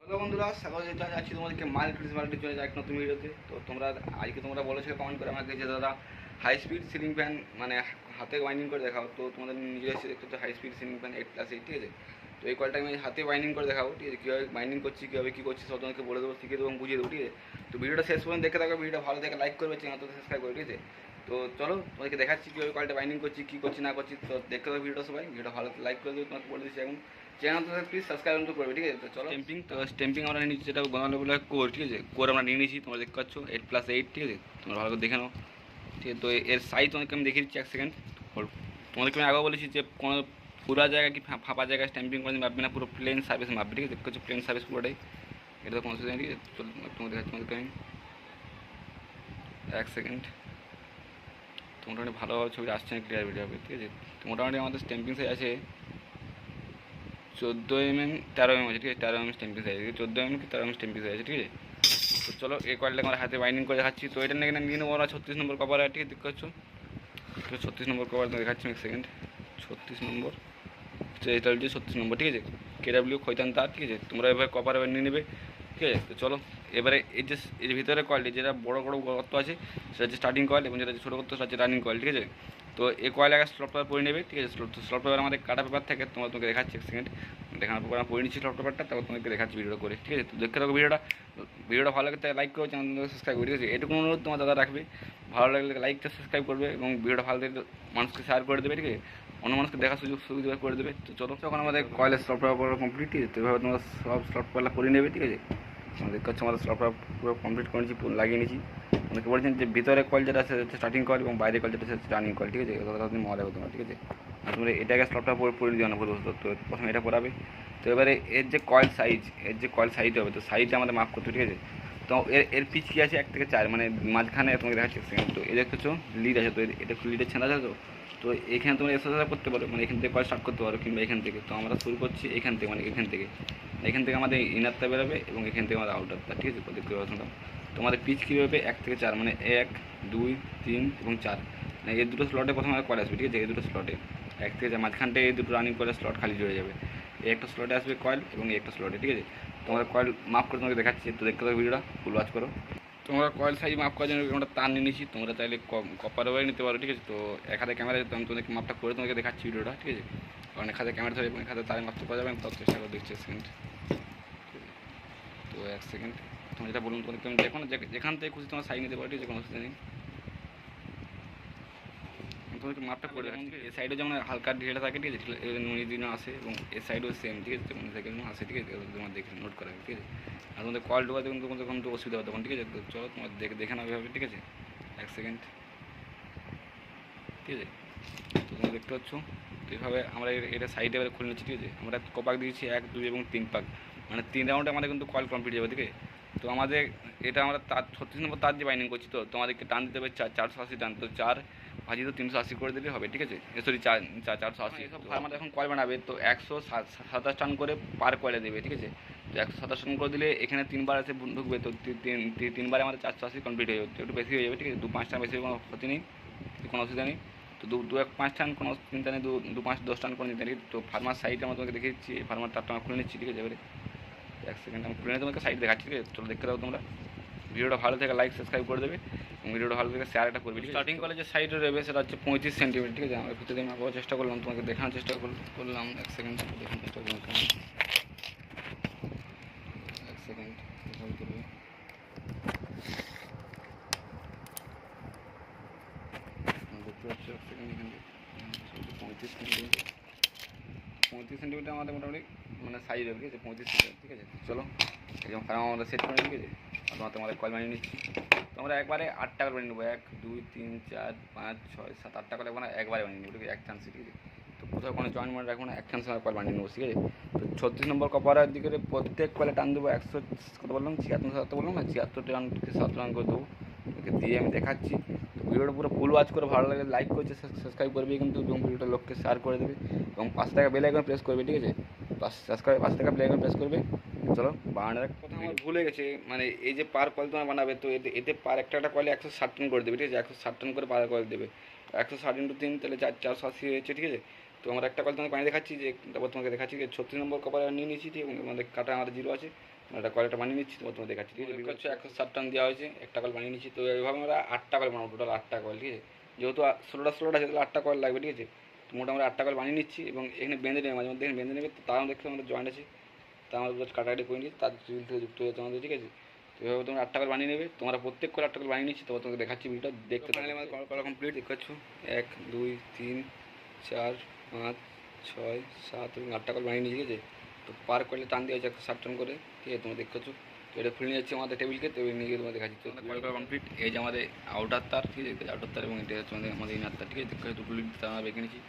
Hello বন্ধুরা, স্বাগত জানাচ্ছি তোমাদেরকে মাল্টির জন্য এক নতুন ভিডিওতে। তো তোমরা বলেছো কমেন্ট করে আমাকে যে দাদা হাই স্পিড সিলিং ফ্যান মানে হাতে বাইন্ডিং করে দেখাও। তো তোমাদের নিজের এসে দেখতে হচ্ছে হাই স্পিড সিলিং ফ্যান 8+8, ঠিক আছে। তো এই কলটা আমি হাতে বাইন্ডিং করে দেখাবো, ঠিক আছে। কীভাবে বাইন্ডিং করছি, কীভাবে কী করছি সব তোমাকে বলে দেবো, শিখে দেবো এবং বুঝিয়ে দেবো, ঠিক আছে। তো ভিডিওটা শেষ পর্যন্ত দেখে থাকো, ভিডিওটা ভালো দেখে লাইক করবে, চ্যানেলটা সাবস্ক্রাইব করবে, ঠিক আছে। তো চলো তোমাদেরকে দেখাচ্ছি কীভাবে কলটা বাইন্ডিং করছি, কী করছি না করছি। তো দেখতে থাকো ভিডিওটা, সবাই ভিডিওটা ভালো লাইক করে দেবে, তোমাকে বলে দিচ্ছি এখন চ্যানেল তো প্লিজ সাবস্ক্রাইব তো করবে, ঠিক আছে। তো চলো স্ট্যাম্পিং আমরা নিয়ে নিচ্ছি, যেটা বানানো বলে কোর, ঠিক আছে। কোর আমরা নিয়ে নিয়েছি, তোমরা দেখতে পাচ্ছ 8+8, ঠিক আছে। তোমরা ভালো করে দেখে নাও, ঠিক আছে। তো এর সাইজ তোমাদেরকে আমি দেখিয়ে দিচ্ছি, এক সেকেন্ড। তোমাদেরকে আমি আগেও বলেছি যে কোনো পুরো জায়গায় কি ফাঁপা জায়গায় স্ট্যাম্পিং করে মাপবে না, পুরো প্লেন সার্ভিস মাপবে, ঠিক আছে। দেখতে পাচ্ছ প্লেন সার্ভিস পুরোটাই, এটা তো কোনো অসুবিধা নেই, ঠিক আছে। চলো তোমাদের দেখাচ্ছি, তোমাদেরকে আমি এক সেকেন্ড। তো মোটামুটি ভালোভাবে ছবি আসছে না, ক্লিয়ার ভিডিও হবে, ঠিক আছে। তো মোটামুটি আমাদের স্ট্যাম্পিং সাইজ আছে 14mm 13mm আছে, ঠিক আছে। 13mm স্ট্যাম্পিং সাইজ আছে, 14mm কি 13mm স্ট্যাম্পিং সাইজ আছে, ঠিক আছে। তো চলো এই কয়েলটাকে আমরা হাতে বাইন্ডিং করে দেখাচ্ছি। তো এটা নাকি নিয়ে নেবো আমরা 36 নম্বর কভার, ঠিক আছে। দেখতে পাচ্ছ 36 নম্বর কভার দেখাচ্ছি, এক সেকেন্ড। 36 নম্বর, এটা হচ্ছে 36 নম্বর, ঠিক আছে। KW খৈতান তার, ঠিক আছে। তোমরা এবার কভার এবার নিয়ে নেবে, ঠিক আছে। তো চলো এবারে এর ভিতরে কয়েলটি যেটা বড় বড় গর্ত আছে সেটা হচ্ছে স্টার্টিং কয়েল, এবং যেটা ছোটো গর্ত সেটা হচ্ছে রানিং কয়েল, ঠিক আছে। তো এই কয়েল আগে স্লট পেপার পরে নেবে, ঠিক আছে। স্লট পেপার আমাদের কাটা পেপার থাকে, তোমাকে দেখাচ্ছি এক সেকেন্ড। দেখানোর পর আমি পরে নিচ্ছি স্লট পেপারটা, তারপর তোমাকে দেখাচ্ছি ভিডিওটা করে, ঠিক আছে। তো দেখতে থাকো ভিডিওটা ভালো লাগে তাই লাইক করো, চ্যানেলটাকে সাবস্ক্রাইব করে, ঠিক আছে। এটুকু অনুরোধ তোমার দাদা রাখবে, ভালো লাগলে লাইকটা সাবস্ক্রাইব করবে এবং ভিডিওটা ভালো লাগলে মানুষকে শেয়ার করে দেবে, ঠিক আছে। অন্য মানুষকে দেখার সুবিধা করে দেবে। তো চলো তখন আমাদের কয়েলের স্লট পেপার কমপ্লিট, ঠিক আছে। তো এভাবে তোমরা সব স্লট পেপার করে নেবে, ঠিক আছে। আমাদের কাছে আমাদের স্লট পেপার পুরো কমপ্লিট করে নিচ্ছি, লাগিয়ে নিয়েছি। অনেকে বলছেন যে ভিতরে কয়েল যেটা আছে হচ্ছে স্টার্টিং কয়েল এবং বাইরে কয়েল যেটা আছে রানিং কয়েল, ঠিক আছে। এই কথাটা তুমি মনে রাখো তোমরা, ঠিক আছে। আর তোমরা এটাকে স্লটটা পরে দিও না ভুল। তো প্রথমে এটা পড়াবে। তো এবারে এর যে কয়েল সাইজ হবে, তো সাইজটা আমাদের মাপ করতে, ঠিক আছে। তো এর পিচ কী আছে 1 থেকে 4, মানে মাঝখানে তোমাকে দেখাচ্ছি সেকেন্ড। তো এদের কিছু লিড আছে, তো এটা লিডের ছেঁড়া আছে। তো এখানে তোমরা এক্সারসাইজ করতে পারো, মানে এখান থেকে কয়েল স্টার্ট করতে পারো, কিংবা এখান থেকে। তো আমরা শুরু করছি এখান থেকে, মানে এখান থেকে আমাদের ইনারটা বেরোবে এবং এখান থেকে আমাদের আউটারটা, ঠিক আছে। দেখতে পাচ্ছ তোমরা। তোমাদের পিচ কী হবে 1 থেকে 4, মানে 1 2 3 এবং 4, মানে এই দুটো স্লটে প্রথমে আমাদের কয়েল আসবে, ঠিক আছে। এই দুটো স্লটে 1 থেকে 4 মাঝখানটায় এই দুটো রানিং কয়েলের স্লট খালি জুড়ে যাবে। এই একটা স্লটে আসবে কয়েল এবং এই একটা স্লটে, ঠিক আছে। তোমাদের কয়েল মাপ করে তোমাকে দেখাচ্ছি, তো দেখতে থাকো ভিডিওটা ফুল ওয়াচ করো। তোমরা কয়েল সাইজ মাপ করার জন্য আমরা তার নিয়ে নিচ্ছি, তোমরা চাইলে কপার ওয়ার নিতে পারো, ঠিক আছে। তো এক হাতে ক্যামেরা আমি তোমাদেরকে মাপটা করে তোমাকে দেখাচ্ছি ভিডিওটা, ঠিক আছে। কারণ এক হাতে ক্যামেরা ধরে এবং এক হাতে তারে মাপতে পারা যাবে, তার চেষ্টা করে দেখছি, এক সেকেন্ড। তো এক সেকেন্ড, তোমরা যেটা বলুন তোমাদেরকে আমি দেখো না, যেখান থেকে খুশি তোমার সাইজ নিতে পারো, ঠিক আছে, কোনো অসুবিধা নেই। তোমাদেরকে মাপটা করে দেখাচ্ছি। এই সাইডে যেমন হালকা ঢিলে থাকে, ঠিক আছে, নুনি দিনও আসে এবং এই সাইডও সেম, ঠিক আছে। যেমন সেকেন্ড আসে, ঠিক আছে। তোমার দেখে নোট করা, ঠিক আছে। আর তোমাদের কল ঢোকা দেখুন তখন তো অসুবিধা হবে তখন, ঠিক আছে। তো চলো তোমার দেখে নাও এভাবে, ঠিক আছে। এক সেকেন্ড, ঠিক আছে। তো তোমরা দেখতে পাচ্ছ। তো এইভাবে আমরা এটা সাইডে এবারে খুলে নিচ্ছি, ঠিক আছে। আমরা কপাক দিয়েছি 1 2 এবং 3 পাক, মানে 3 রাউন্ডে আমাদের কিন্তু কল কমপ্লিট যাবে, ঠিক আছে। তো আমাদের এটা আমরা তার 36 নম্বর তার দিয়ে বাইন্ডিং করছি, তো তোমাদেরকে টান দিতে হবে 480 টান। তো 4 ভাজি তো 380 করে দিলে হবে, ঠিক আছে। সরি 480। সব ফার্মার এখন কয়েল বানাবে, তো 127 টান করে পার কয়েলে দেবে, ঠিক আছে। তো 127 টান করে দিলে এখানে 3 বার এসে ঢুকবে, তো 3 বারে আমাদের 480 কমপ্লিট হয়ে যাবে। একটু বেশি হয়ে যাবে, ঠিক আছে। 2 5 টান বেশি কোনো ক্ষতি নেই, কোনো অসুবিধা নেই। তো 2 1 5 টান কোনো চিন্তা নেই, 2 5 10 টান করে নিতে নেই। তো ফার্মার সাইড আমরা তোমাকে দেখে দিচ্ছি, ফার্মার তারটা আমরা খুলে নিচ্ছি, ঠিক আছে। এবারে এক সেকেন্ড আমি খুলে নিয়ে তোমাকে সাইড দেখাচ্ছি, ঠিক আছে। চলো দেখতে দাও তোমরা। ভিডিওটা ভালো থেকে লাইক সাবস্ক্রাইব করে দেবে এবং ভিডিওটা ভালো থেকে শেয়ার একটা করবে। স্টার্টিং কলেজের সাইডে রয়েছে সেটা হচ্ছে 35 সেন্টিমিটার, ঠিক আছে। আমরা ভিতরে মাপার চেষ্টা করলাম, তোমাকে দেখানোর চেষ্টা করলাম। এক সেকেন্ড দেখানোর চেষ্টা করলাম, এক সেকেন্ড ভালো করবে। দেখতে পাচ্ছ এক সেকেন্ড, এখান থেকে 35 সেন্টিমিটার আমাদের মোটামুটি মানে সাইজ হবে, ঠিক আছে। 35 সেন্টিমিটার, ঠিক আছে। চলো এরকম ফার্ম আমরা সেট করে নিই, ঠিক আছে। তোমাদের কয়েল বানিয়ে নিচ্ছি। তো আমরা একবারে 8টা করে বানিয়ে নেবো, 1 2 3 4 5 6 7 8টা করে মানে একবারে বানিয়ে নেবো, ঠিক আছে, এক চান্সে, ঠিক আছে। তো কোথাও কোনো জয়েন্ট মনে রাখবো না, এক চান্সে আমরা কয়েল বানিয়ে নেবো, ঠিক আছে। তো 36 নম্বর কপারের দিকে প্রত্যেক কয়েলে টান দেবো 100 কত বললাম 76 বললাম না, 76 টান থেকে 7 রান করে দেবো, ওকে দিয়ে আমি দেখাচ্ছি। তো ভিডিওটা পুরো ফুল ওয়াচ করে ভালো লাগে লাইক করছে সাবস্ক্রাইব করবে কিন্তু, এবং ভিডিওটা লোককে শেয়ার করে দেবে এবং 5 টাকা বেল আইকন প্রেস করবে, ঠিক আছে। সাবস্ক্রাইব 5 টাকা বেল আইকন প্রেস করবে। চলো বানানোর কথা আমার ভুলে গেছে, মানে এই যে পার কয়েল তোমার বানাবে, তো এতে পার একটা কয়েলে 160 টান করে দেবে, ঠিক আছে। 160 টান করে পার কয়েল দেবে, 160 × 3 তাহলে 480 হয়েছে, ঠিক আছে। তো আমরা একটা কয়েল তোমাকে বানিয়ে দেখাচ্ছি, যে তারপর তোমাকে দেখাচ্ছি যে 36 নম্বর কপার নিয়ে নিয়েছি, ঠিক আছে। আমাদের কাটা আমাদের 0 আছে, একটা কলটা বানিয়ে নিচ্ছি, তোমার দেখাচ্ছি। ঠিক আছে, হচ্ছে 160 টান দেওয়া হয়েছে, একটা কল বানিয়ে নিচ্ছি। তো এইভাবে আমরা 8টা কল বানাবো, টোটাল 8টা কল। ঠিক আছে, যেহেতু 16টা সেহেতু 8টা কল লাগবে। ঠিক আছে, তো মোটামুটি 8টা কল বানিয়ে নিচ্ছি এবং এখানে বেঁধে নেবে, মাঝে মধ্যে এখানে বেঁধে নেবে। তো তাও দেখতে আমাদের জয়েন্ট আছে, তা আমাদের কাটাকাটি করে নিচ্ছি, তার সিভিল থেকে যুক্ত হয়েছে আমাদের। ঠিক আছে, তো এভাবে তোমরা 8টা কল বানিয়ে নেবে। তোমরা প্রত্যেক কল 8টা কল বানিয়ে নিচ্ছি, তোমার তোমাকে দেখাচ্ছি, ভিডিওটা দেখতে পারলে। আমাদের কল কমপ্লিট দেখতে পাচ্ছ, 1 2 3 4 5 6 7 এবং 8টা কল বানিয়ে নিয়েছি। ঠিক আছে, তো পার কলে টান দিয়ে হচ্ছে 160 টান করে। ঠিক আছে, তোমরা দেখতে পাচ্ছ। তো এটা খুলে নিয়ে যাচ্ছি আমাদের টেবিলকে, টেবিল নিয়ে গিয়ে তোমাদের দেখাচ্ছি। তো কল কমপ্লিট, এই যে আমাদের আউটার তার। ঠিক আছে, আউটার তার এবং এটা হচ্ছে আমাদের ইনার তার। ঠিক আছে, দেখতে দুটো লিড তার আমরা বেঁকে নিয়েছি।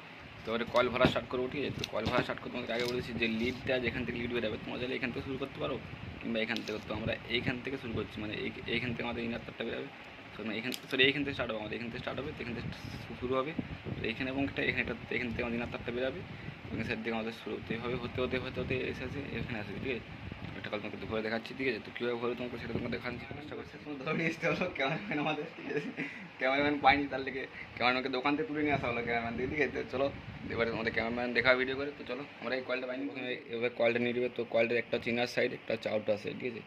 তো এবারে কল ভরা স্টার্ট করবো। ঠিক আছে, তো কল ভরা স্টার্ট করতে তোমাদের আগে বলেছি যে লিডটা যেখান থেকে লিড বেরোবে তোমরা চাইলে এখান থেকে শুরু করতে পারো কিংবা এখান থেকে। তো আমরা এইখান থেকে শুরু করছি, মানে এইখান থেকে আমাদের ইনার তারটা বেরোবে। তো এইখান থেকে স্টার্ট হবে, আমাদের এখান থেকে স্টার্ট হবে, তো এখান থেকে শুরু হবে। তো এইখানে এবং এখানে এখান থেকে আমাদের ইনার তারটা বেরোবে এবং সাইড থেকে আমাদের শুরু হতে হবে, হতে হতে হতে হতে এসে এখানে আসবে। ঠিক আছে, একটা কল তোমাকে ঘুরে দেখাচ্ছি। ঠিক আছে, তো কীভাবে ঘুরে তোমাকে সেটা তোমাকে দেখাচ্ছি, চেষ্টা করছি। ধরে নিয়ে আসতে হলো ক্যামেরাম্যান আমাদের। ঠিক আছে, ক্যামেরাম্যান পাইনি, তার লেগে ক্যামেরাম্যানকে দোকান থেকে তুলে নিয়ে আসা হলো ক্যামেরাম্যান দিকে। ঠিক আছে, চলো এবারে আমাদের ক্যামেরাম্যান দেখা ভিডিও করে। তো চলো আমরা এই কলটা পাইনি, প্রথমে এবার কলটা নিয়ে নেবে। তো কলটার একটা হচ্ছে ইনার সাইড, একটা হচ্ছে আউটার সাইড। ঠিক আছে,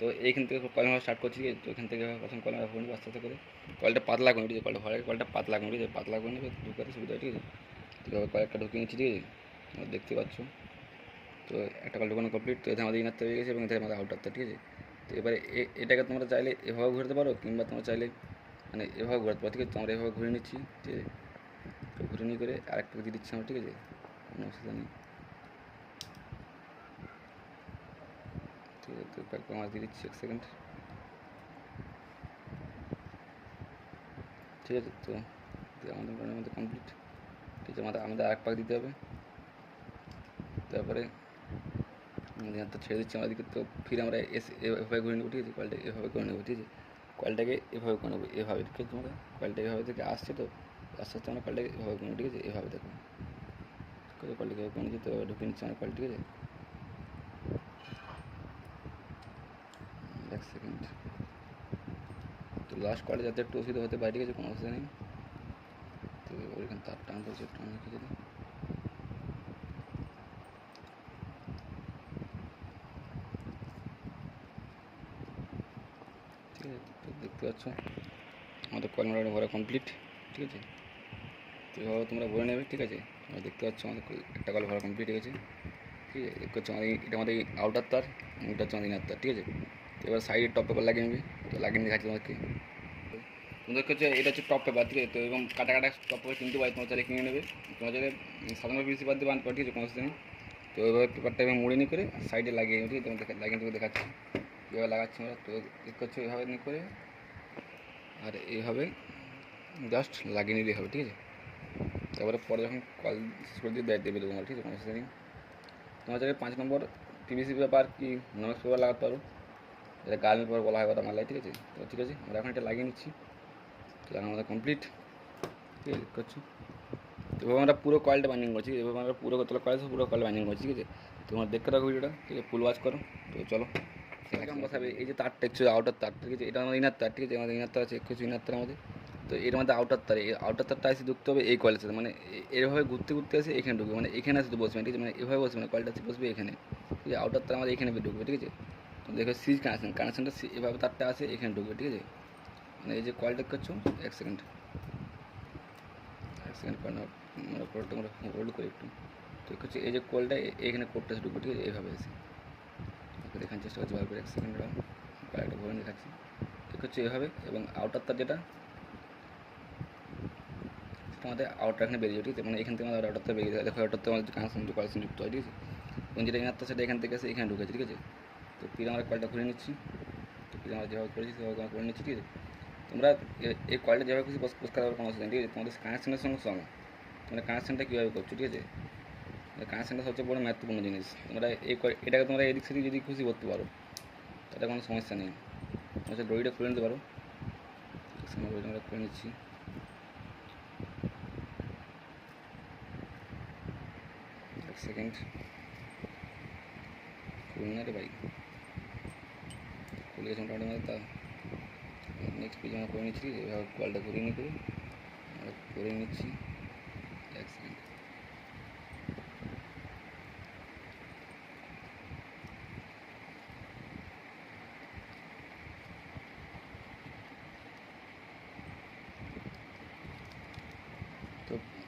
তো এইখান থেকে কল আমরা স্টার্ট করছি। ঠিক আছে, তো এখান থেকে প্রথম কল আমরা ভরে আস্তে আস্তে করে কলটা পাতলা করে। ঠিক আছে, কলটা ভরে কলটা পাতলা করে। ঠিক আছে, পাতলা করে নেবে, ঢুকাতে সুবিধা। ঠিক আছে, তো কয়েকটা ঢুকিয়ে নিচ্ছি। ঠিক আছে, দেখতে পাচ্ছ। তো একটা কল ঢোকানো কমপ্লিট। তো এতে আমাদের ইনারটা হয়ে গেছে এবং এতে আমাদের আউটারটা। ঠিক আছে, তো এবারে এটাকে তোমরা চাইলে এভাবে ঘুরতে পারো কিংবা তোমরা চাইলে মানে এভাবে ঘুরতে পারো। ঠিক আছে, তো আমরা এভাবে ঘুরে নিচ্ছি। ঠিক আছে, তো ঘুরে নিয়ে করে আরেকটা দিয়ে দিচ্ছি আমরা। ঠিক আছে, কোনো অসুবিধা নেই। ঠিক আছে, তো কয়েকটা মাছ দিয়ে দিচ্ছি, 1 সেকেন্ড। ঠিক আছে, তো আমাদের কমপ্লিট। ঠিক আছে, আমাদের আরেক পাক দিতে হবে। তারপরে আমাদের হাতটা ছেড়ে দিচ্ছি আমাদেরকে। তো ফিরে আমরা এভাবে ঘুরে নেবো। ঠিক আছে, কলটা এভাবে করে নেবো। ঠিক আছে, কলটাকে এভাবে করে নেবো, এভাবে। ঠিক আছে, তোমরা কলটা এভাবে থেকে আসছে, তো আস্তে আস্তে আমরা কলটাকে এভাবে করে নেবো। ঠিক আছে, এভাবে দেখো কলটাকে এভাবে করে নিচ্ছি। তো ঢুকে নিচ্ছি আমরা কল। ঠিক আছে, 1 সেকেন্ড। তো লাস্ট কলে যাতে একটু অসুবিধা হতে পারে। ঠিক আছে, কোনো অসুবিধা নেই। তো ওইখানে তার টান করছে, একটু টান রেখে দিই। ঠিক আছে, তো দেখতে পাচ্ছ আমাদের কল মোটামুটি ভরা কমপ্লিট। ঠিক আছে, তো এভাবে তোমরা ভরে নেবে। ঠিক আছে, তোমরা দেখতে পাচ্ছ আমাদের একটা কল ভরা কমপ্লিট হয়ে গেছে। ঠিক আছে, দেখতে পাচ্ছ আমাদের এটা আমাদের আউটার তার, এটা হচ্ছে আমাদের ইনার তার। ঠিক আছে, তো এবার সাইডে টপ পেপার লাগিয়ে নেবে। তো লাগিয়ে নিয়ে দেখাচ্ছি তোমাদেরকে। তোমাদেরকে হচ্ছে এটা হচ্ছে টপ পেপার। ঠিক আছে, তো এবং কাটা কাটা টপ পেপার কিনতে পারি, তোমার চাইলে কিনে নেবে। তোমার চাইলে সাধারণ পিসি বাদ দিয়ে বানতে পারি। ঠিক আছে, কোনো অসুবিধা নেই। তো এবার পেপারটা এবার মুড়ে নিয়ে করে সাইডে লাগিয়ে নেবে। ঠিক আছে, তোমাদের লাগিয়ে তোকে দেখাচ্ছি কীভাবে লাগাচ্ছি আমরা। তো দেখতে পাচ্ছ এভাবে নিয়ে করে আর এইভাবে জাস্ট লাগিয়ে নিলেই হবে। ঠিক আছে, তারপরে পরে যখন কল করে দিয়ে দেবে তোমরা। ঠিক আছে, কোনো অসুবিধা নেই। তোমার চাইলে 5 নম্বর পিভিসি পেপার কি নমেক্স পেপার লাগাতে পারো, যেটা গার্মেন্ট পেপার বলা হয় কথা মানলাই। ঠিক আছে, তো ঠিক আছে, আমরা এখন এটা লাগিয়ে নিচ্ছি। লাগানো আমাদের কমপ্লিট। ঠিক আছে, দেখতে পাচ্ছ। এভাবে আমরা পুরো কয়েলটা বাইন্ডিং করছি। এভাবে আমরা পুরো কতলা কয়েল পুরো কয়েল বাইন্ডিং করছি। ঠিক আছে, তোমার দেখতে থাকো ভিডিওটা। ঠিক আছে, ফুল ওয়াচ করো। তো চলো সেরকম বসাবে। এই যে তারটা হচ্ছে আউটার তার। ঠিক আছে, এটা আমাদের ইনার তার। ঠিক আছে, আমাদের ইনার তার আছে, কিছু ইনার তার আমাদের। তো এর মধ্যে আউটার তার, এই আউটার তারটা এসে ঢুকতে হবে এই কয়েলের সাথে, মানে এভাবে ঘুরতে ঘুরতে আসে এখানে ঢুকবে, মানে এখানে আসতে বসবে। ঠিক আছে, মানে এভাবে বসবে, মানে কয়েলটা বসবে এখানে। ঠিক আছে, আউটার তার আমাদের এখানে ঢুকবে। ঠিক আছে, তো দেখো সিজ কানেকশনটা এভাবে তারটা আসে এখানে ঢুকবে। ঠিক আছে, মানে এই যে কয়েলটা করছো 1 সেকেন্ড আমরা কোডটা আমরা হোল্ড করি একটু। তো হচ্ছে এই যে কোলটা এখানে কোডটা ঢুকবে। ঠিক আছে, এইভাবে এসে ওকে দেখার চেষ্টা করছি ভালো করে। 1 সেকেন্ড কয়েকটা ভরে দেখাচ্ছি। ঠিক হচ্ছে এভাবে, এবং আউটারটা যেটা সেটা আমাদের আউটার এখানে বেরিয়ে যাবে। ঠিক আছে, মানে এখান থেকে আমাদের আউটারটা বেরিয়ে যায়। দেখো আউটারটা আমাদের কানেকশন যুক্ত হয়। ঠিক আছে, এবং যেটা ইনারটা সেটা এখান থেকে এসে এখানে ঢুকেছে। ঠিক আছে, তো ফিরে আমরা কয়েলটা ঘুরে নিচ্ছি। তো ফিরে আমরা যেভাবে করেছি সেভাবে আমরা করে নিচ্ছি। ঠিক আছে, তোমরা এই কয়েলটা যেভাবে খুশি পোস্ট করার কোনো অসুবিধা নেই। ঠিক আছে, তোমাদের কানেকশনের সঙ্গে সঙ্গে তোমরা কানেকশনটা কীভাবে করছো। ঠিক আছে, কানেকশনটা সবচেয়ে বড় महत्वपूर्ण জিনিস। তোমরা এটাকে তোমরা এদিক সেদিক যদি খুশি করতে পারো তাতে কোনো সমস্যা নেই। তোমরা দড়িটা খুলে নিতে পারো। দড়িটা আমরা খুলে নিচ্ছি। 1 সেকেন্ড, খুলুন না রে ভাই, খুলে গেছে মোটামুটি আমাদের। তা নেক্সট পেজ আমরা করে নিচ্ছি। এভাবে কলটা ঘুরিয়ে নিয়ে করে আমরা করে নিচ্ছি। 1 সেকেন্ড,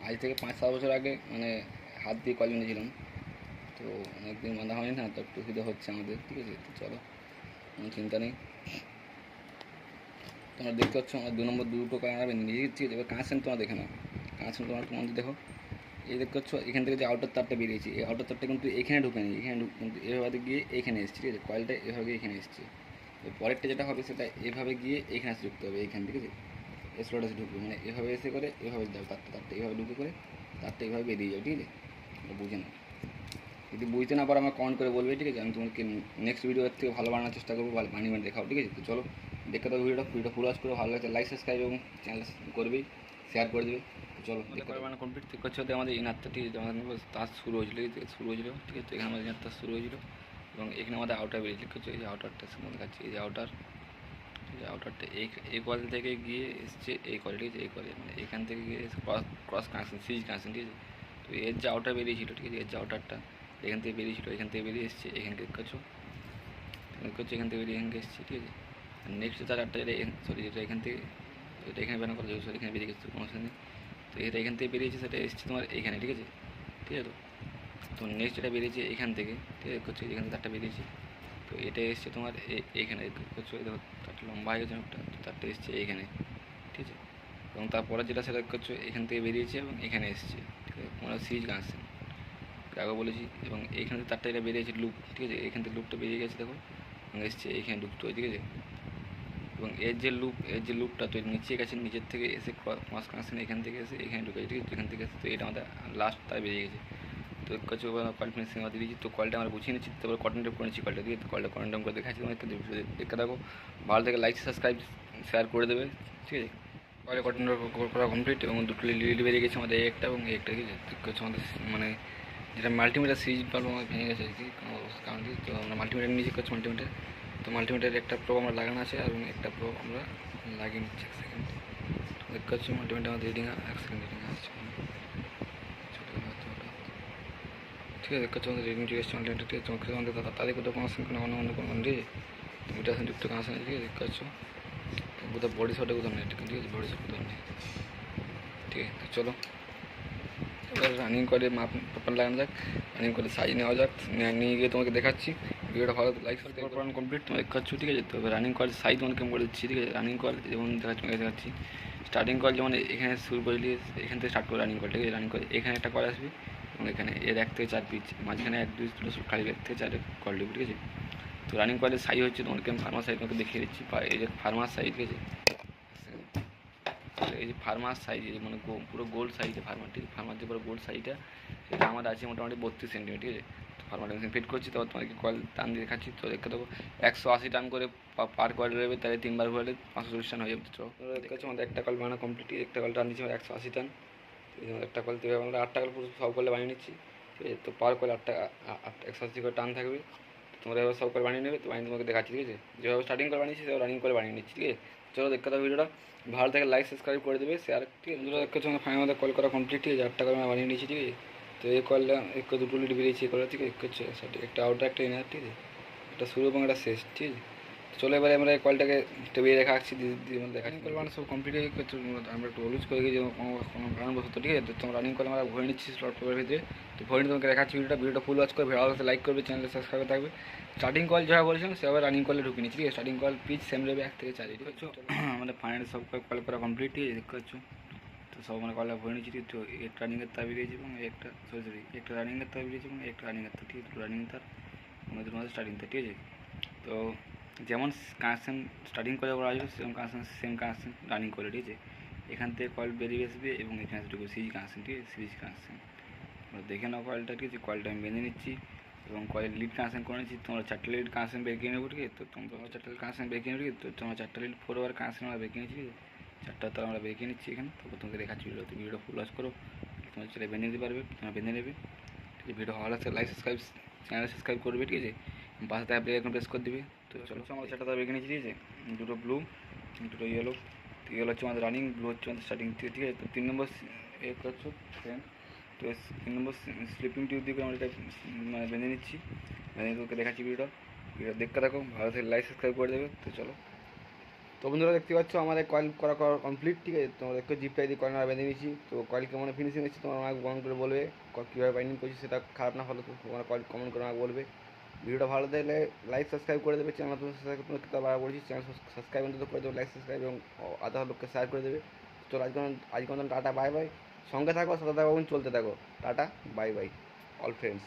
আজ থেকে 5-7 বছর আগে মানে হাত দিয়ে কয়েল বেঁধেছিলাম, তো অনেকদিন বাঁধা হয়নি না, তো একটু অসুবিধা হচ্ছে আমাদের, ঠিক আছে। তো চলো, কোনো চিন্তা নেই। তোমরা দেখতে পাচ্ছ আমার 2 নম্বর দুটো কয়েল আমরা বেঁধে নিয়েছি, ঠিক আছে। এবার কানেকশন তোমরা দেখে নাও, কানেকশন তোমাদের দেখো, এই দেখতে পাচ্ছ এখান থেকে যে আউটার তারটা বেরিয়েছে, এই আউটার তারটা কিন্তু এখানে ঢুকেনি, এখানে কিন্তু এভাবে গিয়ে এখানে এসছে, ঠিক আছে। কয়েলটা এভাবে এখানে এসছে। পরেরটা যেটা হবে সেটা এভাবে গিয়ে এখানে এসে ঢুকতে হবে, এইখান থেকে, ঠিক আছে। স্লটে এসে ঢুকবে, মানে এভাবে এসে করে এভাবে যাবে, তারটা এইভাবে ঢুকে করে তারটা এইভাবে বেরিয়ে যাবে, ঠিক আছে। এটা বুঝে নাও, যদি বুঝতে না পারো আমার কমেন্ট করে বলবে, ঠিক আছে। আমি তোমাকে নেক্সট ভিডিওর থেকে ভালো বানানোর চেষ্টা করবো, ভালো বানিয়ে দেখাও, ঠিক আছে। তো চলো দেখতে থাকো ভিডিওটা ফুল ওয়াচ করে, ভালো লাগছে লাইক সাবস্ক্রাইব এবং চ্যানেল করবেই, শেয়ার করে দেবে। তো চলো দেখতে মানে কমপ্লিট করছে হতে আমাদের ইনারটা, ঠিক আছে। আমাদের তার শুরু হয়েছিল, ঠিক আছে। এখানে আমাদের ইনার তার শুরু হয়েছিল এবং এখানে আমাদের আউটার বেরিয়েছিল, ঠিক আছে। এই যে আউটারটা মধ্যে কাছে, এই যে আউটারটা এই কয়েল থেকে গিয়ে এসছে এই কয়েল, ঠিক আছে। এই কয়েল মানে এখান থেকে গিয়ে ক্রস কানেকশন, সিরিজ কানেকশন, ঠিক আছে। তো এর যে আউটার বেরিয়েছিল, ঠিক আছে, এর যে আউটারটা এখান থেকে বেরিয়েছিল, এখান থেকে বেরিয়ে এসছে এখানকে কাছো, এখান থেকে বেরিয়ে এখানকে এসছে, ঠিক আছে। আর নেক্সট তার আটটা সরি যেটা এখান থেকে, এটা এখানে ব্যানার করা যাবে, এখানে বেরিয়ে গেছে কোনো নেই। তো এটা এখান থেকে বেরিয়েছে, সেটা এসছে তোমার এখানে, ঠিক আছে, ঠিক আছে। তো নেক্সট যেটা বেরিয়েছে এখান থেকে, ঠিক আছে, করছো এখান থেকে তারটা বেরিয়েছে, তো এটা এসছে তোমার এইখানে করছো, দেখো তারটা লম্বা হয়ে গেছে অনেকটা, তো তারটা এসছে এইখানে, ঠিক আছে। এবং তারপরে যেটা সেটা করছো এখান থেকে বেরিয়েছে এবং এখানে এসছে, ঠিক আছে। তোমরা সিরিজ কানেকশন আগে বলেছি। এবং এইখান থেকে তারটা এটা বেরিয়েছে লুপ, ঠিক আছে। এখান থেকে লুপটা বেরিয়ে গেছে দেখো, এবং এসছে এইখানে লুপ, তো ঠিক আছে। এবং এর যে লুপটা তো নিচে গেছে, নিচের থেকে এসে ক্রস কানেকশন এখান থেকে এসে এখানে ঢুকেছে, ঠিক আছে। এখান থেকে এসে তো এটা আমাদের লাস্ট তার বেরিয়ে গেছে। তো কিছু কয়েল ফিনিশিং আমাদের দিয়েছি, তো কয়েলটা আমরা গুছিয়ে নিচ্ছি, তারপরে কটন টেপ করে নিচ্ছি কয়েলটা দিয়ে। তো কয়েলটা কটন টেপ করে দেখাচ্ছি তোমাকে, দেখতে থাকো, ভালো থেকে লাইক সাবস্ক্রাইব শেয়ার করে দেবে, ঠিক আছে। কয়েলে কটন টেপ করা কমপ্লিট এবং দুটো লিড বেরিয়ে গেছে আমাদের একটা এবং একটা, ঠিক আছে। হচ্ছে আমাদের মানে যেটা মাল্টিমিটার সিরিজ বাল্ব আমাদের ভেঙে গেছে আর কি, কোনো কারণ কি, তো আমরা মাল্টিমিটার নিয়েছি, করছি মাল্টিমিটার। তো মাল্টিমিটার একটা প্রো আমরা লাগানো আছে আর একটা প্রো আমরা লাগিয়ে নিচ্ছি, 1 সেকেন্ড। দেখতে পাচ্ছি মাল্টিমিটার আমাদের রিডিং 1 সেকেন্ড রিডিং আসছে, ঠিক আছে। দেখতে আমাদের রিডিং ঠিক আসছে মাল্টিমিটার, ঠিক আছে। চমকে আমাদের তাদের কোথাও কানেকশন কোনো অন্য কোনো দিয়ে দুইটা যুক্ত কানেকশন, ঠিক আছে। দেখতে পাচ্ছ কোথাও বডি শটে কোথাও নেই, ঠিক আছে, বডি শট কোথাও নেই, ঠিক আছে। তো চলো এবার রানিং করে মাপ পেপার লাগানো যাক, রানিং করে সাইজ নেওয়া যাক, নিয়ে গিয়ে তোমাকে দেখাচ্ছি। ভিডিওটা ভালো লাইক সাবস্ক্রাইব করানো কমপ্লিট, তোমাকে দেখাচ্ছি, ঠিক আছে। তো রানিং কল সাইজ তোমাকে কেমন করে দিচ্ছি, ঠিক আছে। রানিং কল যেমন দেখাচ্ছি, স্টার্টিং কল যেমন এখানে শুরু করলি, এখান থেকে স্টার্ট করে রানিং কল, ঠিক আছে। রানিং করে এখানে একটা কল আসবে এবং এখানে এর 1 থেকে 4 পিচ, মাঝখানে 1-2 খালি 1 থেকে 4 কল দিবি, ঠিক আছে। তো রানিং কলের সাইজ হচ্ছে তোমাকে আমি ফার্মার সাইজ তোমাকে দেখিয়ে দিচ্ছি, এই যে ফার্মার সাইজ, ঠিক আছে। এই যে ফার্মার সাইজ, এই মানে পুরো গোল সাইজে ফার্মার, ঠিক আছে। ফার্মার যে পুরো গোল সাইজটা সেটা আমার আছে মোটামুটি 32 সেন্টিমিটার, ঠিক আছে। তো ফার্মার মেশিন ফিট করছি, তারপর তোমাকে কয়েল টান দিয়ে দেখাচ্ছি। তো দেখতে দেবো 180 টান করে পার কয়েল রয়েবে, তাহলে 3 বার ঘুরালে 540 টান হয়ে যাবে। তো দেখতে আমাদের একটা কয়েল বানানো কমপ্লিট, একটা কয়েল টান দিচ্ছি আমার 180 টান, একটা কয়েল থেকে আমরা 8টা কয়েল পুরো সব কয়েলে বানিয়ে নিচ্ছি, ঠিক আছে। তো পার কয়েল 180 করে টান থাকবে, তোমরা এবার সব করে বানিয়ে নেবে। তো বানিয়ে তোমাকে দেখাচ্ছি, ঠিক আছে। যেভাবে স্টার্টিং করে বানিয়েছি সেভাবে রানিং করে বানিয়ে নিচ্ছি, ঠিক আছে। চলো দেখতে থাকো ভিডিওটা, ভালো থেকে লাইক সাবস্ক্রাইব করে দেবে, শেয়ার, ঠিক আছে। দুটো দেখতে আমার ফাইনাল আমাদের কল করা কমপ্লিট, ঠিক আছে। 8টা করে আমরা বানিয়ে নিয়েছি, ঠিক আছে। তো এই কলটা দুটো লিড বেরিয়েছি এই কলটা, ঠিক আছে। হচ্ছে একটা আউটার একটা ইনার, ঠিক আছে। একটা শুরু এবং একটা শেষ, ঠিক আছে। চলো এবারে আমরা এই কলটাকে টেবিলে রেখে আসছি, দিয়ে দেখাচ্ছি। কল মানে সব কমপ্লিট হয়ে গেছে, আমরা একটু হলুজ করে গেছি কোনো কারণবশত, ঠিক আছে। তো রানিং কল আমরা ভরে নিচ্ছি স্লট পেপারের ভিতরে। তো ভরে নিয়ে তোমাকে দেখাচ্ছি ভিডিওটা ফুল ওয়াচ করে, ভালো লাইক করবে, চ্যানেলে সাবস্ক্রাইব থাকবে। স্টার্টিং কল যেভাবে বলেছিলাম সেভাবে রানিং কলে ঢুকে নিচ্ছি, ঠিক আছে। স্টার্টিং কল পিচ সেম লেবে 1 থেকে 4, ঠিক আছে। আমাদের ফাইনাল সব কল করা কমপ্লিট, ঠিক আছে। দেখতে পাচ্ছ তো সব মানে কলটা ভরে নিচ্ছি, তো একটা রানিংয়ের তার বেরিয়েছে এবং একটা একটা রানিংয়ের তার বেরিয়েছে এবং একটা রানিংয়ের তার, ঠিক আছে। রানিং তার আমাদের মধ্যে স্টার্টিং তার, ঠিক আছে। তো যেমন কানেকশান স্টার্টিং করে ওরা আসবে সেরকম কানেকশান সেম কানেকশান রানিং করে, ঠিক আছে। এখান থেকে কয়েল বেরিয়ে আসবে এবং এখানে ঢুকবে সিরিজ কানেকশান, ঠিক আছে। সিরিজ কানেকশান দেখে নাও কয়েলটা, ঠিক আছে। কয়েলটা আমি বেঁধে নিচ্ছি এবং কয়েল লিড কানেকশান করে নিচ্ছি। তোমরা 4টা লিড কানেকশান বেঁকে নেবো, ঠিক আছে। তো তোমরা 4টা লিড কানেকশান বেঁকে নেবো, ঠিক আছে। তো তোমরা 4টা লিড 4 ওভার কানেকশান আমরা বেঁকে নিচ্ছি, ঠিক আছে। 4টা তার আমরা বেঁকে নিচ্ছি এখানে, তারপর তোমাকে দেখাচ্ছি ভিডিওটা ফুল ওয়াচ করো, তোমার ছেলে বেঁধে নিতে পারবে, তোমরা বেঁধে নেবে, ঠিক আছে। ভিডিও ভালো লাগছে লাইক সাবস্ক্রাইব, চ্যানেল সাবস্ক্রাইব করবে, ঠিক আছে। পাশে থেকে বেল আইকন প্রেস করে দিবে। তো চলো আমাদের 4টা তার বেঁকে নিচ্ছি, ঠিক আছে। দুটো ব্লু, দুটো ইয়েলো, ইয়েলো হচ্ছে আমাদের রানিং, ব্লু হচ্ছে আমাদের স্টার্টিং, ঠিক আছে। তো 3 নম্বর এ করছো ফ্রেন্ড, তো 3 নম্বর স্লিপিং টিউব দিয়ে আমরা এটা মানে বেঁধে নিচ্ছি, বেঁধে তোকে দেখাচ্ছি ভিডিওটা দেখতে থাকো, ভালো থেকে লাইক সাবস্ক্রাইব করে দেবে। তো চলো তো বন্ধুরা দেখতে পাচ্ছ আমাদের কয়েল করা কমপ্লিট, ঠিক আছে। তোমরা দেখো জিপ টাই দিয়ে কয়েল বেঁধে নিয়েছি। তো কয়েল কেমন ফিনিশিং এসেছে তোমরা আমাকে কমেন্ট করে বলবে, কীভাবে বাইন্ডিং করছি সেটা খারাপ না হলে তো তোমরা কয়েল কমেন্ট করে আমাকে বলবে। ভিডিওটা ভালো থাকলে লাইক সাবস্ক্রাইব করে দেবে, চ্যানেল তো সাবস্ক্রাইব করতে বারবার বলছি, চ্যানেল সাবস্ক্রাইব অন্তত করে দেবে, লাইক সাবস্ক্রাইব এবং আধা লোককে শেয়ার করে দেবে। তো আজকে টাটা বাই বাই, সঙ্গে থাকো, সাথে থাকো এবং চলতে থাকো। Tata bye bye all friends.